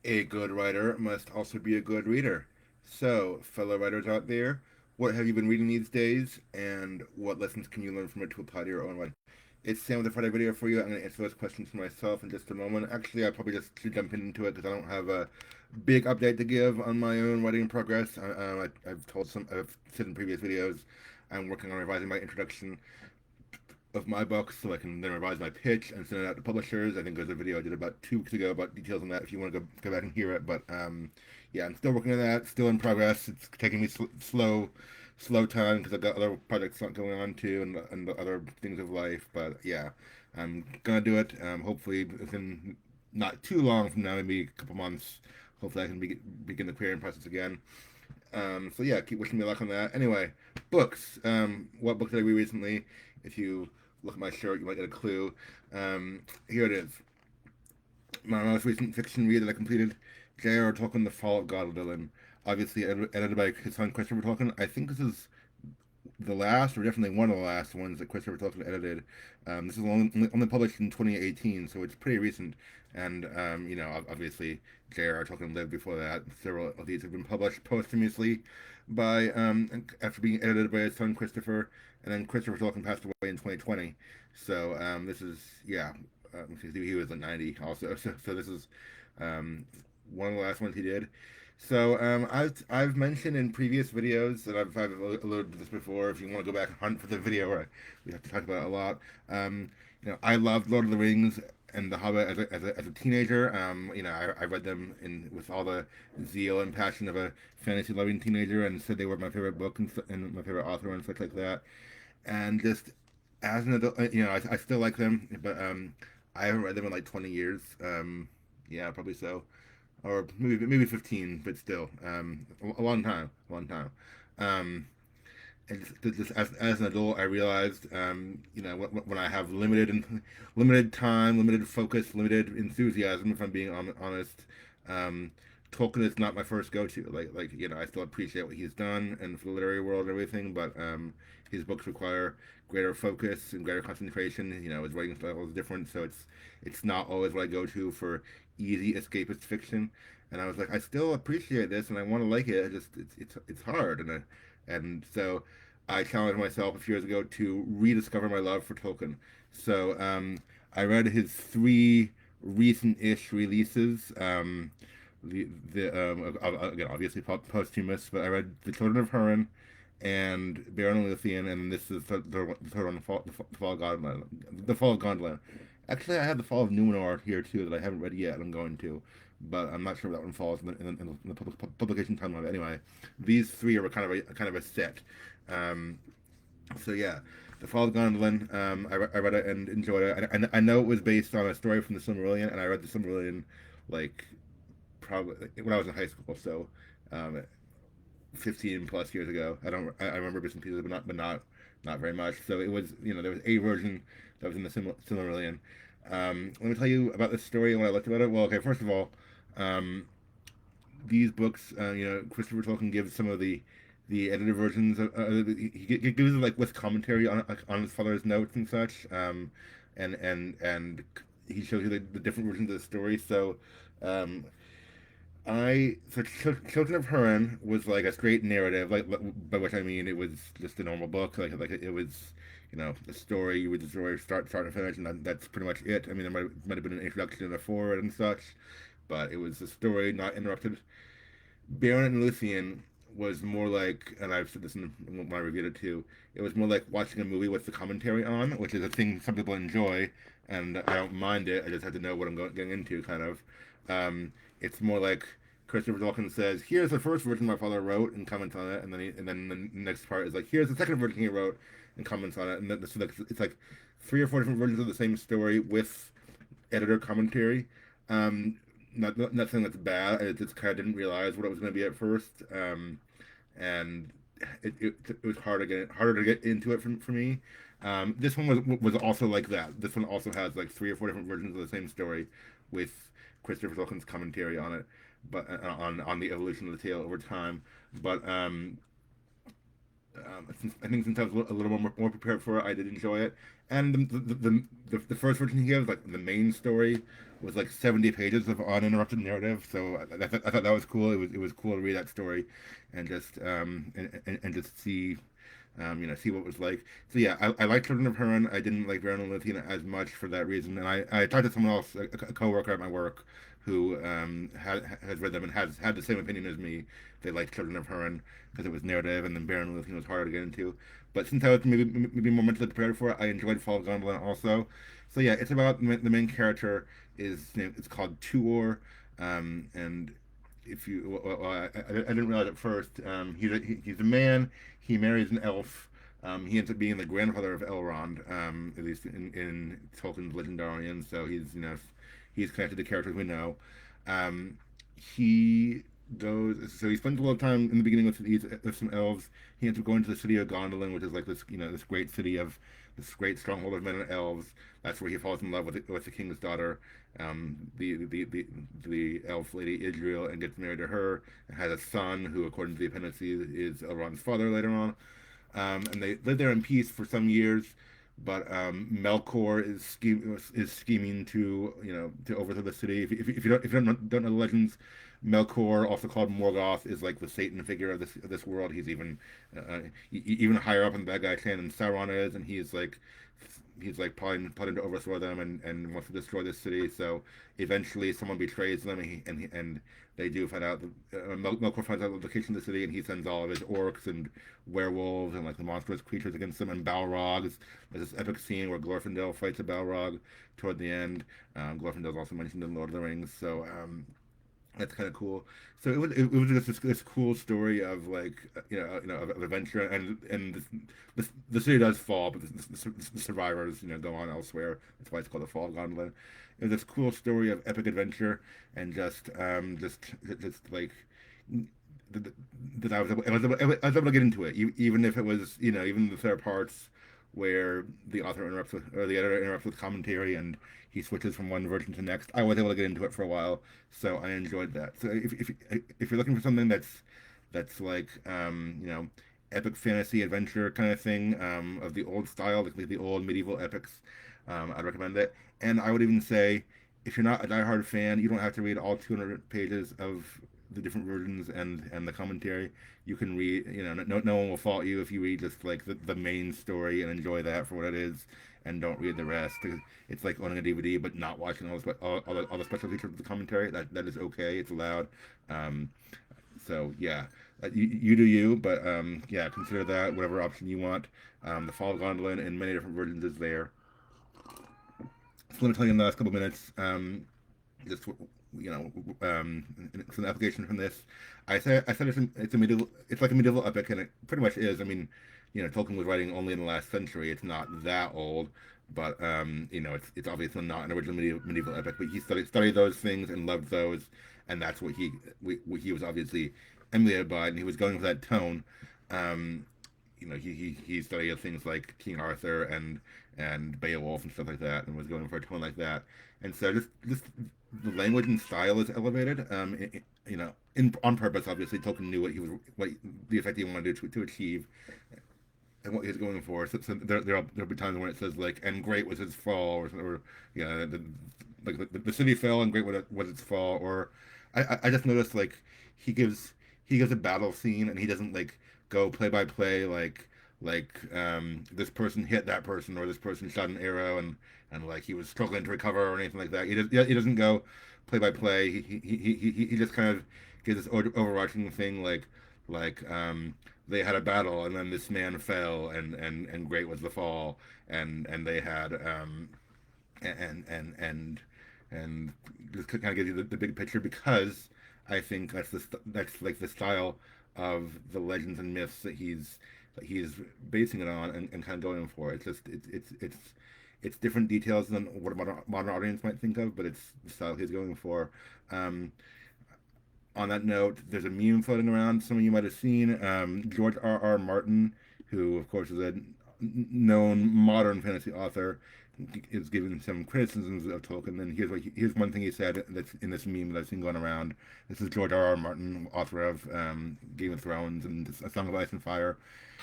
A good writer must also be a good reader. So, fellow writers out there, what have you been reading these days, and what lessons can you learn from it to apply to your own writing? It's Sam with a Friday video for you. I'm going to answer those questions for myself in just a moment. Actually, I probably just should jump into it because I don't have a big update to give on my own writing progress. I've said in previous videos, I'm working on revising my introduction of my books so I can then revise my pitch and send it out to publishers. I think there's a video I did about 2 weeks ago about details on that if you want to go back and hear it. But yeah, I'm still working on that, still in progress. It's taking me slow time because I've got other projects going on too and other things of life. But yeah, I'm gonna do it. Hopefully within not too long from now, maybe a couple months. Hopefully I can begin the creating process again. So yeah, keep wishing me luck on that. Anyway, books. What book did I read recently? If you look at my shirt, you might get a clue. Here it is. My most recent fiction read that I completed: J.R.R. Tolkien, The Fall of Gondolin. Obviously edited by his son Christopher Tolkien. I think this is the last, or definitely one of the last ones that Christopher Tolkien edited. This is only published in 2018, so it's pretty recent. And obviously, J.R.R. Tolkien lived before that. Several of these have been published posthumously by after being edited by his son Christopher, and then Christopher Tolkien passed away in 2020. So this is yeah, he was like 90 also. So this is um, one of the last ones he did. So I've mentioned in previous videos that I've alluded to this before. If you want to go back and hunt for the video, where we have to talk about it a lot. I loved Lord of the Rings and The Hobbit as a teenager. I read them in with all the zeal and passion of a fantasy loving teenager, and said they were my favorite book and my favorite author and such like that. And just as an adult, I still like them, but I haven't read them in like 20 years. Yeah, probably so, or maybe 15, but still, a long time, long time. Um, and just as an adult, I realized, when I have limited time, limited focus, limited enthusiasm, if I'm being honest, um, Tolkien is not my first go-to. I still appreciate what he's done and for the literary world and everything, but his books require greater focus and greater concentration. His writing style is different, so it's not always what I go to for easy escapist fiction. And I was like, I still appreciate this and I want to like it. I just it's hard, and so I challenged myself a few years ago to rediscover my love for Tolkien. So I read his three recent-ish releases. Again, obviously posthumous, but I read The Children of Hurin and Baron and Luthien, and this is the third one, the Fall of Gondolin. The Fall of Gondolin. Actually, I have The Fall of Numenor here too that I haven't read yet. I'm going to, but I'm not sure if that one falls in the publication timeline. Anyway, these three are kind of a set. Um, so yeah, The Fall of Gondolin. I read it and enjoyed it. I know it was based on a story from the Silmarillion, and I read the Silmarillion like probably when I was in high school. So, 15 plus years ago. I remember bits and pieces, but not very much. So it was there was a version that was in the Silmarillion. Let me tell you about this story and what I liked about it. Well, okay, first of all, um, these books, Christopher Tolkien gives some of the edited versions he gives like with commentary on his father's notes and such, and he shows you the different versions of the story. So, um, Children of Hurin was like a straight narrative, like by which I mean it was just a normal book, like it was, a story. You read the story start to finish, and that's pretty much it. I mean, there might have been an introduction and a forward and such, but it was a story not interrupted. Baron and Luthien was more like, and I've said this when I reviewed it too. It was more like watching a movie with the commentary on, which is a thing some people enjoy, and I don't mind it. I just have to know what I'm getting into, kind of. It's more like Christopher Tolkien says, "Here's the first version my father wrote," and comments on it, and then the next part is like, "Here's the second version he wrote," and comments on it, and then so it's like 3 or 4 different versions of the same story with editor commentary. Um, not saying that's bad. I just kind of didn't realize what it was going to be at first, and it was harder to get into it for me. This one was also like that. This one also has like 3 or 4 different versions of the same story, with Christopher Tolkien's commentary on it, but on the evolution of the tale over time. But I think since I was a little more prepared for it, I did enjoy it. And the first version he gives, like the main story, was like 70 pages of uninterrupted narrative. So I thought that was cool. It was cool to read that story, and just and just see see what it was like. So yeah, I like Children of Hurin. I didn't like Baron and Luthien as much for that reason. And I talked to someone else, a coworker at my work, who has read them and has had the same opinion as me. They liked Children of Hurin because it was narrative, and then Baron and Luthien was harder to get into. But since I was maybe more mentally prepared for it, I enjoyed Fall of Gondolin also. So yeah, it's about the main character is it's called Tuor, and if you I didn't realize at first he's a man. He marries an elf. He ends up being the grandfather of Elrond, at least in Tolkien's Legendarian. So he's connected to characters we know. Um, he he spends a lot of time in the beginning with some elves. He ends up going to the city of Gondolin, which is like this great city of this great stronghold of men and elves. That's where he falls in love with the king's daughter, the elf lady Israel, and gets married to her, and has a son who, according to the appendices, is Elrond's father later on. And they live there in peace for some years. But Melkor is scheming to to overthrow the city. If you don't know the legends, Melkor, also called Morgoth, is like the Satan figure of this world. He's even higher up in the bad guy clan than Sauron is, and he's like plotting to overthrow them and wants to destroy this city. So eventually, someone betrays them, and they do find out. Melkor finds out the location of the city, and he sends all of his orcs and werewolves and like the monstrous creatures against them. And Balrogs. There's this epic scene where Glorfindel fights a Balrog toward the end. Glorfindel is also mentioned in Lord of the Rings, so that's kind of cool. So it was just this cool story of like of adventure, and the city does fall, but the survivors go on elsewhere. That's why it's called the Fall of Gondolin. It was this cool story of epic adventure, and just like that I was able to get into it, even if it was even if there are parts where the author interrupts with or the editor interrupts with commentary and he switches from one version to the next. I was able to get into it for a while, so I enjoyed that. So if you're looking for something that's like epic fantasy adventure kind of thing of the old style, like the old medieval epics, I'd recommend it. And I would even say if you're not a diehard fan, you don't have to read all 200 pages of the different versions and the commentary. You can read, no one will fault you if you read just like the main story and enjoy that for what it is, and don't read the rest. It's like owning a DVD but not watching all the special features of the commentary. That is okay. It's allowed. Um, so yeah, you do you, but yeah, consider that whatever option you want. The Fall of Gondolin in many different versions is there. So let me tell you in the last couple minutes. Just it's an application from this. I said it's a medieval. It's like a medieval epic, and it pretty much is. I mean, Tolkien was writing only in the last century. It's not that old, but it's obviously not an original medieval epic. But he studied those things and loved those, and that's what he was obviously emulated by, and he was going for that tone. Um, he studied things like King Arthur and Beowulf and stuff like that, and was going for a tone like that. And so just the language and style is elevated. On purpose. Obviously, Tolkien knew what the effect he wanted to achieve, and what he was going for. So there'll be times when it says like, "And great was his fall," or like the city fell and great was its fall. Or I just noticed like he gives he gives a battle scene and he doesn't like go play by play this person hit that person or this person shot an arrow and like he was struggling to recover or anything like that. He doesn't go play by play. He just kind of gives this overarching thing like they had a battle and then this man fell and great was the fall and they had and and and and just kind of gives you the big picture because I think that's like the style of the legends and myths that he's basing it on and kind of going for. It's different details than what a modern audience might think of, but it's the style he's going for. Um, on that note, there's a meme floating around. Some of you might have seen George R. R. Martin, who of course is a known modern fantasy author, is giving some criticisms of Tolkien. And here's one thing he said that's in this meme that I've seen going around. This is George R.R. Martin, author of Game of Thrones and A Song of Ice and Fire.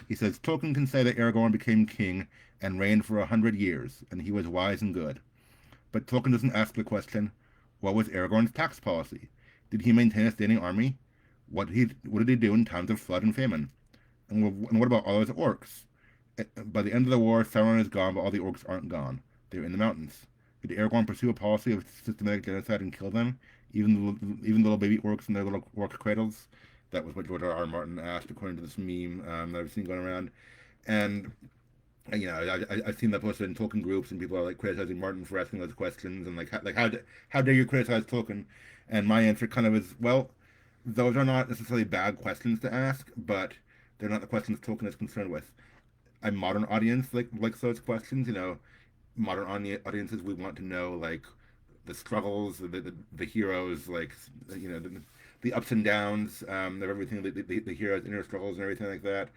He says Tolkien can say that Aragorn became king and reigned for 100 years, and he was wise and good. But Tolkien doesn't ask the question, what was Aragorn's tax policy? Did he maintain a standing army? What did he do in times of flood and famine? And what about all those orcs? By the end of the war, Sauron is gone, but all the orcs aren't gone. They're in the mountains. Did Aragorn pursue a policy of systematic genocide and kill them, even the little baby orcs in their little orc cradles? That was what George R. R. Martin asked, according to this meme that I've seen going around. And I've seen that posted in Tolkien groups, and people are like criticizing Martin for asking those questions, and how dare you criticize Tolkien? And my answer kind of is, well, those are not necessarily bad questions to ask, but they're not the questions Tolkien is concerned with. A modern audience likes those questions. Modern audiences, we want to know like the struggles, the heroes, like the ups and downs of everything, the heroes' inner struggles and everything like that.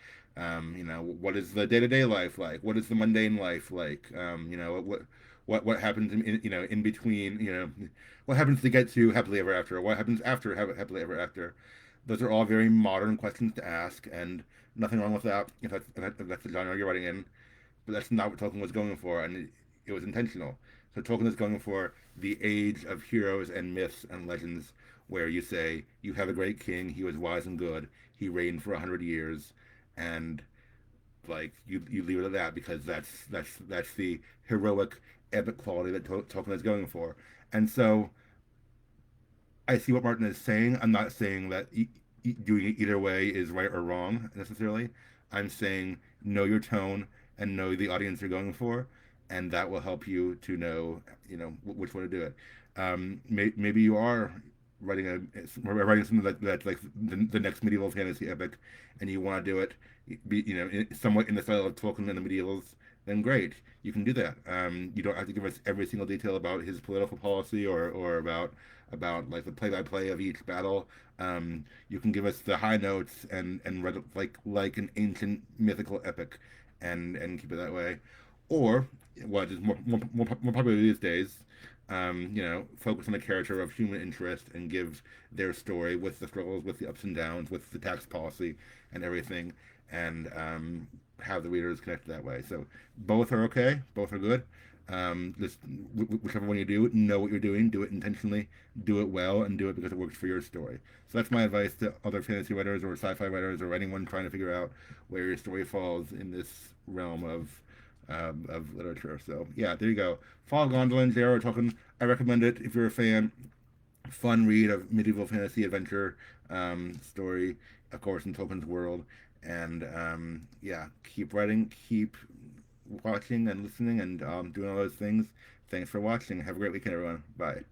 What is the day-to-day life like? What is the mundane life like? What happens in between? What happens to get to happily ever after? What happens after happily ever after? Those are all very modern questions to ask, and nothing wrong with that if that's the genre you're writing in. But that's not what Tolkien was going for, and it was intentional. So Tolkien is going for the age of heroes and myths and legends, where you say you have a great king, he was wise and good, he reigned for 100 years, and like you leave it at that because that's the heroic epic quality that Tolkien is going for. And so I see what Martin is saying. I'm not saying that doing it either way is right or wrong necessarily. I'm saying know your tone and know the audience you're going for, and that will help you to know, which way to do it. Maybe you are writing something that's like the next medieval fantasy epic, and you want to do it, somewhat in the style of Tolkien and the medievals. Then great, you can do that. You don't have to give us every single detail about his political policy or about like the play-by-play of each battle. You can give us the high notes and read it like an ancient mythical epic, and keep it that way. Or what is more popular these days, focus on the character of human interest and give their story with the struggles, with the ups and downs, with the tax policy and everything, and have the readers connect that way. So both are okay, both are good. Just whichever one you do, know what you're doing, do it intentionally, do it well, and do it because it works for your story. So that's my advice to other fantasy writers or sci-fi writers or anyone trying to figure out where your story falls in this realm of literature. So yeah, there you go. Fall of Gondolin, J.R.R. Tolkien. I recommend it if you're a fan. Fun read of medieval fantasy adventure story, of course, in Tolkien's world. And yeah, keep writing, keep watching and listening and doing all those things. Thanks for watching. Have a great weekend, everyone. Bye.